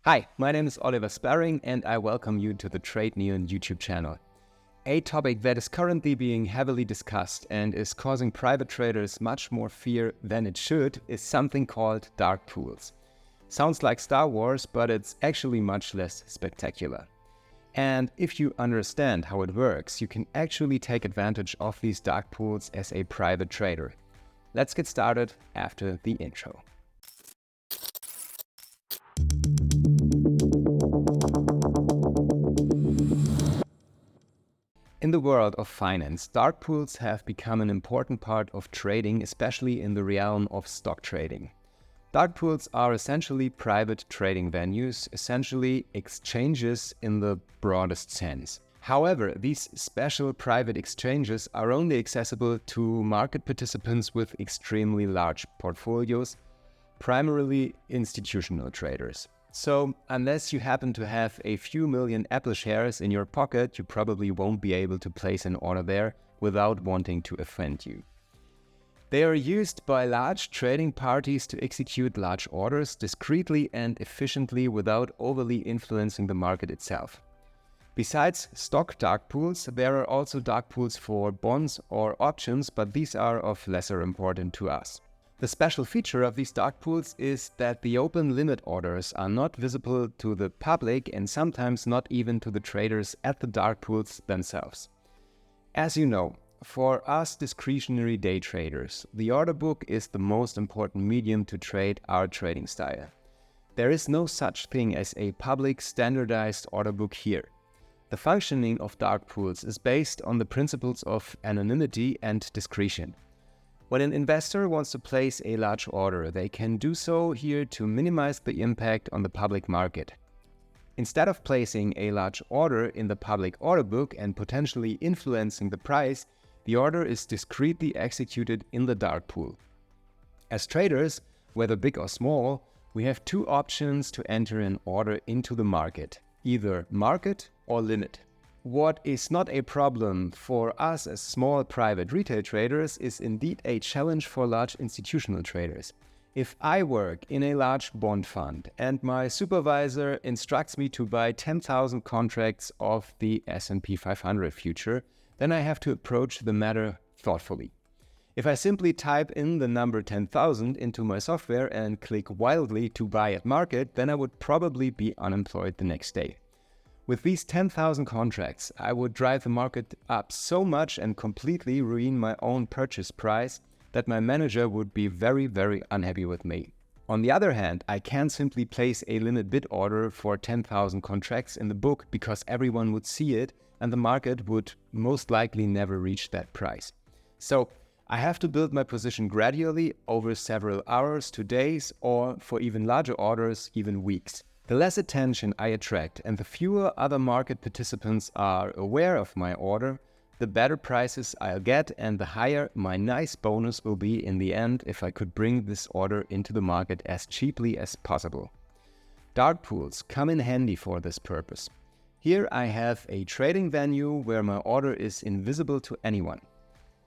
Hi, my name is Oliver Sparring and I welcome you to the TradeNeon YouTube channel. A topic that is currently being heavily discussed and is causing private traders much more fear than it should is something called dark pools. Sounds like Star Wars, but it's actually much less spectacular. And if you understand how it works, you can actually take advantage of these dark pools as a private trader. Let's get started after the intro. In the world of finance, dark pools have become an important part of trading, especially in the realm of stock trading. Dark pools are essentially private trading venues, essentially exchanges in the broadest sense. However, these special private exchanges are only accessible to market participants with extremely large portfolios, primarily institutional traders. So, unless you happen to have a few million Apple shares in your pocket, you probably won't be able to place an order there without wanting to offend you. They are used by large trading parties to execute large orders discreetly and efficiently without overly influencing the market itself. Besides stock dark pools, there are also dark pools for bonds or options, but these are of lesser importance to us. The special feature of these dark pools is that the open limit orders are not visible to the public and sometimes not even to the traders at the dark pools themselves. As you know, for us discretionary day traders, the order book is the most important medium to trade our trading style. There is no such thing as a public standardized order book here. The functioning of dark pools is based on the principles of anonymity and discretion. When an investor wants to place a large order, they can do so here to minimize the impact on the public market. Instead of placing a large order in the public order book and potentially influencing the price, the order is discreetly executed in the dark pool. As traders, whether big or small, we have two options to enter an order into the market, either market or limit. What is not a problem for us as small private retail traders is indeed a challenge for large institutional traders. If I work in a large bond fund and my supervisor instructs me to buy 10,000 contracts of the S&P 500 future, then I have to approach the matter thoughtfully. If I simply type in the number 10,000 into my software and click wildly to buy at market, then I would probably be unemployed the next day. With these 10,000 contracts, I would drive the market up so much and completely ruin my own purchase price that my manager would be very unhappy with me. On the other hand, I can simply place a limit bid order for 10,000 contracts in the book because everyone would see it and the market would most likely never reach that price. So I have to build my position gradually over several hours to days, or for even larger orders, even weeks. The less attention I attract and the fewer other market participants are aware of my order, the better prices I'll get and the higher my nice bonus will be in the end if I could bring this order into the market as cheaply as possible. Dark pools come in handy for this purpose. Here I have a trading venue where my order is invisible to anyone.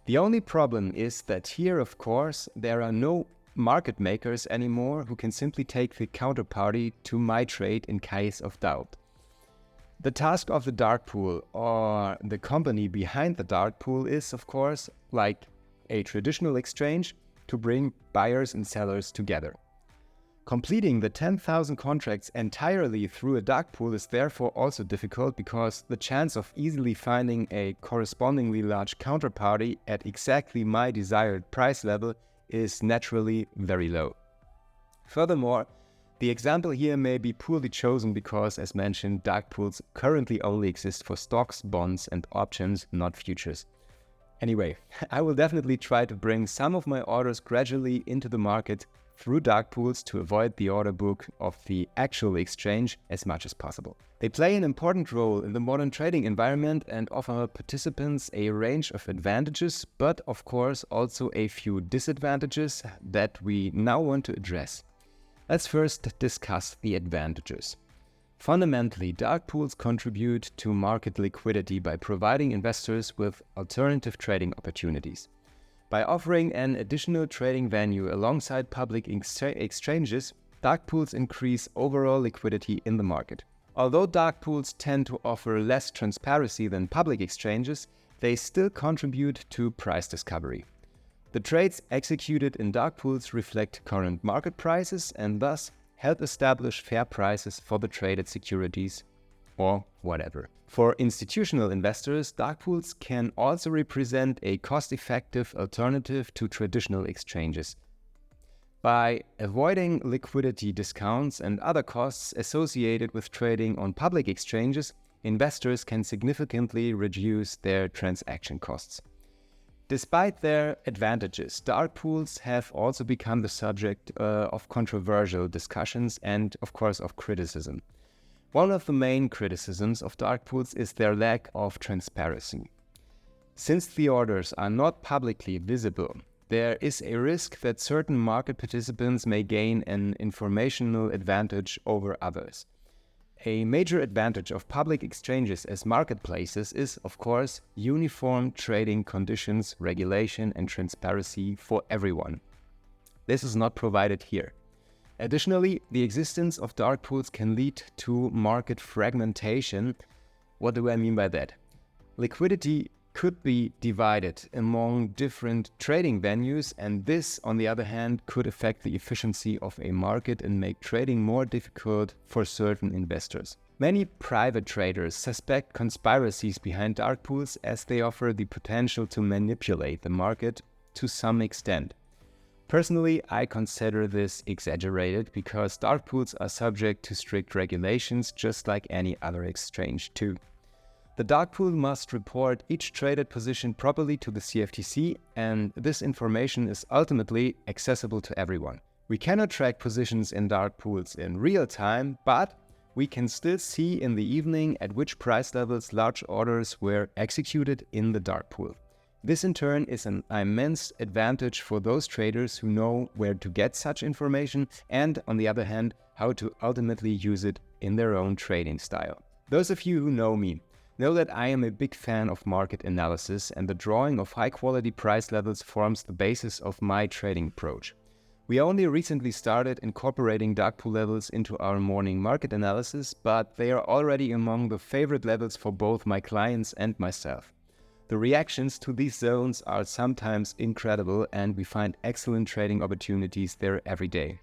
The only problem is that here, of course, there are no market makers anymore who can simply take the counterparty to my trade in case of doubt. The task of the dark pool or the company behind the dark pool is, of course, like a traditional exchange, to bring buyers and sellers together. Completing the 10,000 contracts entirely through a dark pool is therefore also difficult because the chance of easily finding a correspondingly large counterparty at exactly my desired price level is naturally very low. Furthermore, the example here may be poorly chosen because, as mentioned, dark pools currently only exist for stocks, bonds and options, not futures. Anyway, I will definitely try to bring some of my orders gradually into the market through dark pools to avoid the order book of the actual exchange as much as possible. They play an important role in the modern trading environment and offer participants a range of advantages, but of course also a few disadvantages that we now want to address. Let's first discuss the advantages. Fundamentally, dark pools contribute to market liquidity by providing investors with alternative trading opportunities. By offering an additional trading venue alongside public exchanges, dark pools increase overall liquidity in the market. Although dark pools tend to offer less transparency than public exchanges, they still contribute to price discovery. The trades executed in dark pools reflect current market prices and thus help establish fair prices for the traded securities or whatever. For institutional investors, dark pools can also represent a cost-effective alternative to traditional exchanges. By avoiding liquidity discounts and other costs associated with trading on public exchanges, investors can significantly reduce their transaction costs. Despite their advantages, dark pools have also become the subject of controversial discussions and, of course, of criticism. One of the main criticisms of dark pools is their lack of transparency. Since the orders are not publicly visible, there is a risk that certain market participants may gain an informational advantage over others. A major advantage of public exchanges as marketplaces is, of course, uniform trading conditions, regulation, and transparency for everyone. This is not provided here. Additionally, the existence of dark pools can lead to market fragmentation. What do I mean by that? Liquidity could be divided among different trading venues, and this, on the other hand, could affect the efficiency of a market and make trading more difficult for certain investors. Many private traders suspect conspiracies behind dark pools as they offer the potential to manipulate the market to some extent. Personally, I consider this exaggerated because dark pools are subject to strict regulations just like any other exchange too. The dark pool must report each traded position properly to the CFTC, and this information is ultimately accessible to everyone. We cannot track positions in dark pools in real time, but we can still see in the evening at which price levels large orders were executed in the dark pool. This in turn is an immense advantage for those traders who know where to get such information and, on the other hand, how to ultimately use it in their own trading style. Those of you who know me know that I am a big fan of market analysis, and the drawing of high-quality price levels forms the basis of my trading approach. We only recently started incorporating dark pool levels into our morning market analysis, but they are already among the favorite levels for both my clients and myself. The reactions to these zones are sometimes incredible, and we find excellent trading opportunities there every day.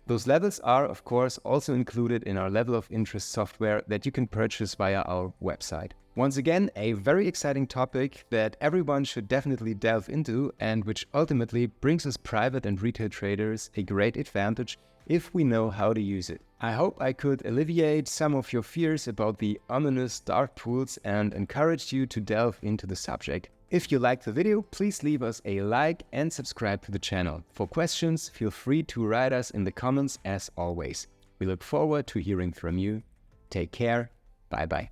Those levels are, of course, also included in our level of interest software that you can purchase via our website. Once again, a very exciting topic that everyone should definitely delve into and which ultimately brings us private and retail traders a great advantage if we know how to use it. I hope I could alleviate some of your fears about the ominous dark pools and encourage you to delve into the subject. If you liked the video, please leave us a like and subscribe to the channel. For questions, feel free to write us in the comments as always. We look forward to hearing from you. Take care. Bye bye.